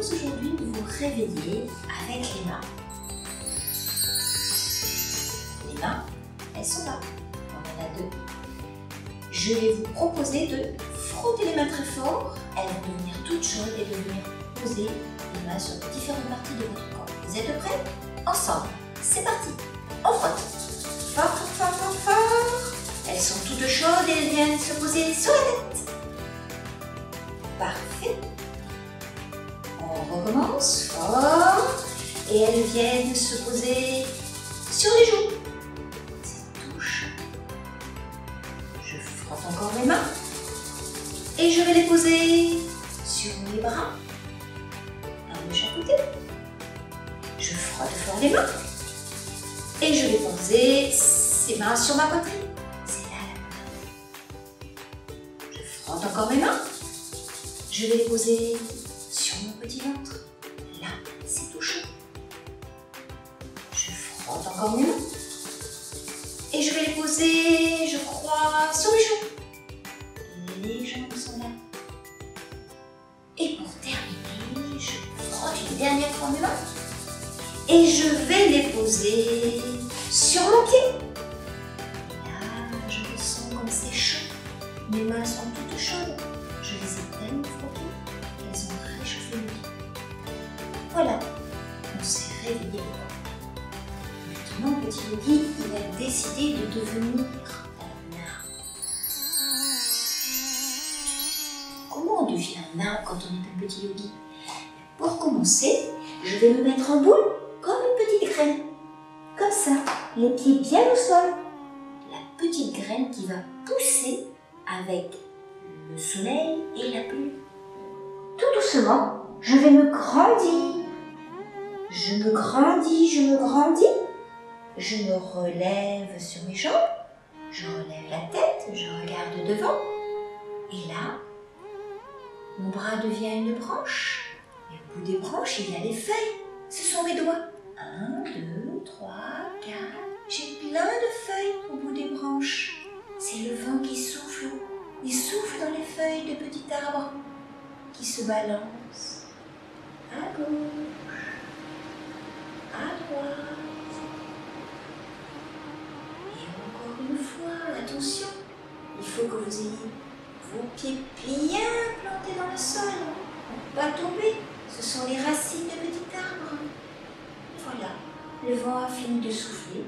propose aujourd'hui de vous réveiller avec les mains. Les mains, elles sont là. On en a deux. Je vais vous proposer de frotter les mains très fort. Elles vont devenir toutes chaudes et de venir poser les mains sur différentes parties de votre corps. Vous êtes prêts? Ensemble. C'est parti. On frotte. Fort, fort, fort, fort, fort. Elles sont toutes chaudes et elles viennent se poser sur la tête. Parfait. On recommence fort et elles viennent se poser sur les joues. C'est tout chaud. Je frotte encore mes mains et je vais les poser sur mes bras, un de chaque côté. Je frotte fort les mains et je vais poser ces mains sur ma poitrine. C'est là la main. Je frotte encore mes mains. Je vais les poser sur mon petit ventre. Là, c'est tout chaud. Je frotte encore mes mains. Et je vais les poser, je crois, sur les joues. Les jambes sont là. Et pour terminer, je frotte une dernière fois mes mains. Et je vais les poser sur mon pied. Là, je le sens comme c'est chaud. Mes mains sont toutes chaudes. Je les ai tellement frottées qu'elles ont réchauffé mes pieds. Voilà, on s'est réveillé. Maintenant, petit yogi, il a décidé de devenir un nain. Comment on devient un nain quand on est un petit yogi? Pour commencer, je vais me mettre en boule comme une petite graine. Comme ça, les pieds bien au sol. La petite graine qui va pousser avec le soleil et la pluie. Tout doucement, je vais me grandir. Je me grandis, je me grandis. Je me relève sur mes jambes. Je relève la tête, je regarde devant. Et là, mon bras devient une branche. Et au bout des branches, il y a des feuilles. Ce sont mes doigts. 1, 2, 3, 4. J'ai plein de feuilles au bout des branches. C'est le vent qui souffle. Il souffle dans les feuilles de petits arbres qui se balancent à gauche, à droite. Et encore une fois, attention, il faut que vous ayez vos pieds bien plantés dans le sol pour ne pas tomber. Ce sont les racines de petits arbres. Voilà, le vent a fini de souffler,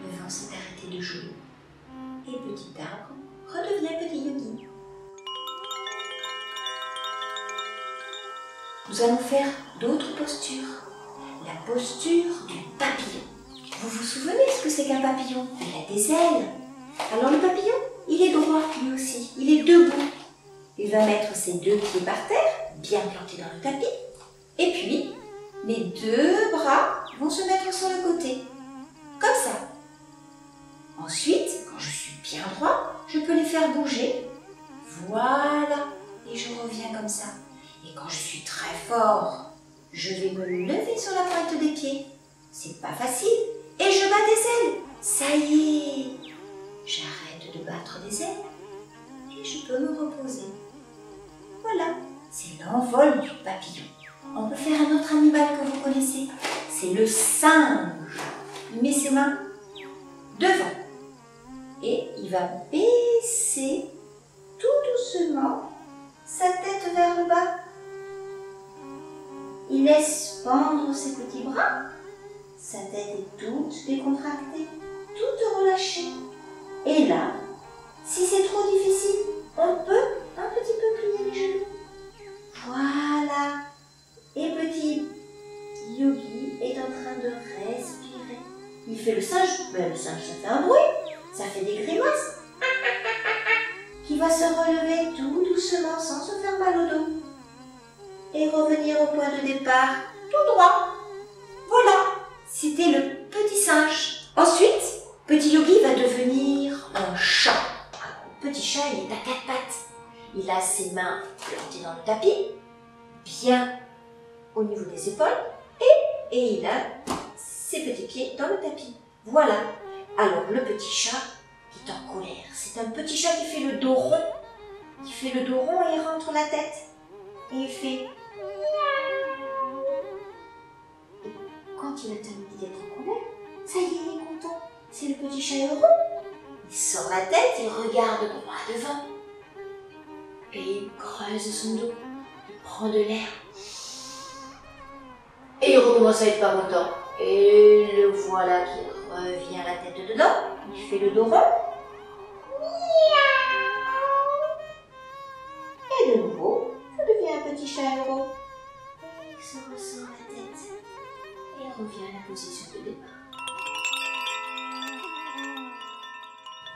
le vent s'est arrêté de jouer et petit arbre redevient petit yogi. Nous allons faire d'autres postures. La posture du papillon. Vous vous souvenez ce que c'est qu'un papillon? Il a des ailes. Alors le papillon, il est droit lui aussi, il est debout. Il va mettre ses deux pieds par terre, bien plantés dans le tapis. Et puis, les deux bras vont se mettre sur le côté, comme ça. Ensuite, quand je suis bien droit, je peux les faire bouger. Voilà, et je reviens comme ça. Et quand je suis très fort, je vais me lever sur la pointe des pieds. C'est pas facile. Et je bats des ailes. Ça y est, j'arrête de battre des ailes et je peux me reposer. Voilà, c'est l'envol du papillon. On peut faire un autre animal que vous connaissez. C'est le singe. Il met ses mains devant et il va baisser tout doucement sa tête vers le bas. Il laisse pendre ses petits bras. Sa tête est toute décontractée, toute relâchée. Et là, si c'est trop difficile, on peut un petit peu plier les genoux. Voilà. Et petit yogi est en train de respirer. Il fait le singe, mais le singe ça fait un bruit, ça fait des grimaces. Qui va se relever tout doucement sans se faire mal au dos. Et revenir au point de départ tout droit. Voilà, c'était le petit singe. Ensuite, petit yogi va devenir un chat. Le petit chat, il est à quatre pattes. Il a ses mains plantées dans le tapis, bien au niveau des épaules, et il a ses petits pieds dans le tapis. Voilà. Alors le petit chat est en colère. C'est un petit chat qui fait le dos rond. Il fait le dos rond et il rentre la tête. Et il fait quand il a terminé d'être en colère, ça y est, il est content. C'est le petit chat heureux. Il sort la tête, il regarde droit devant. Et il creuse son dos. Il prend de l'air. Et il recommence à être pas content. Et le voilà qui revient la tête dedans. Il fait le dos rond. Et de nouveau, ça devient un petit chat heureux. Il se ressort la tête. Et revient à la position de départ.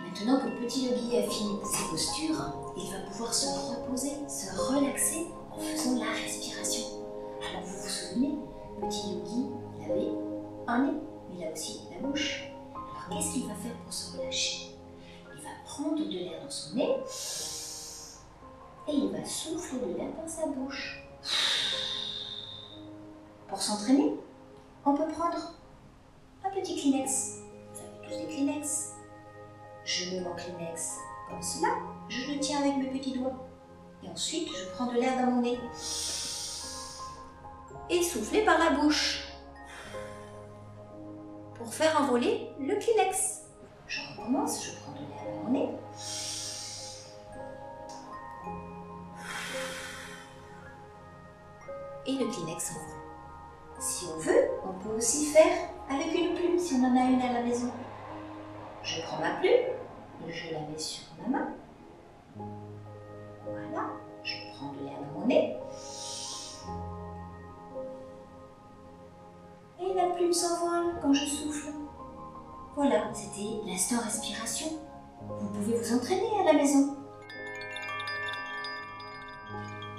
Maintenant que le petit Yogi a fini ses postures, il va pouvoir se reposer, se relaxer en faisant la respiration. Alors vous vous souvenez, le petit Yogi, il avait un nez, mais il a aussi la bouche. Alors qu'est-ce qu'il va faire pour se relâcher? Il va prendre de l'air dans son nez et il va souffler de l'air dans sa bouche. Pour s'entraîner, on peut prendre un petit Kleenex. Vous avez tous des Kleenex. Je mets mon Kleenex comme cela, je le tiens avec mes petits doigts. Et ensuite, je prends de l'air dans mon nez. Et souffler par la bouche. Pour faire envoler le Kleenex. Je recommence, je prends de l'air dans mon nez. Et le Kleenex s'envole. Si on veut, on peut aussi faire avec une plume, si on en a une à la maison. Je prends ma plume, je la mets sur ma main. Voilà, je prends de l'air dans mon nez. Et la plume s'envole quand je souffle. Voilà, c'était l'instant respiration. Vous pouvez vous entraîner à la maison.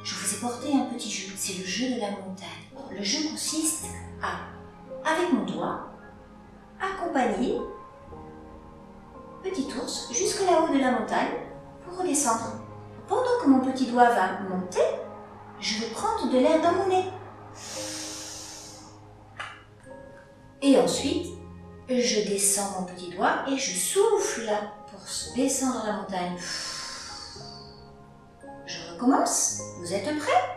Je vous ai porté un petit jeu, c'est le jeu de la montagne. Le jeu consiste à, avec mon doigt, accompagner petit ours jusque là-haut de la montagne pour redescendre. Pendant que mon petit doigt va monter, je vais prendre de l'air dans mon nez. Et ensuite, je descends mon petit doigt et je souffle pour descendre la montagne. Je recommence. Vous êtes prêts?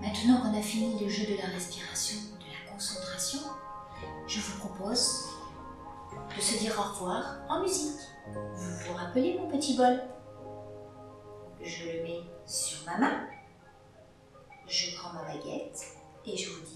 Maintenant qu'on a fini le jeu de la respiration, de la concentration, je vous propose de se dire au revoir en musique. Vous vous rappelez mon petit bol? Je le mets sur ma main, je prends ma baguette et je vous dis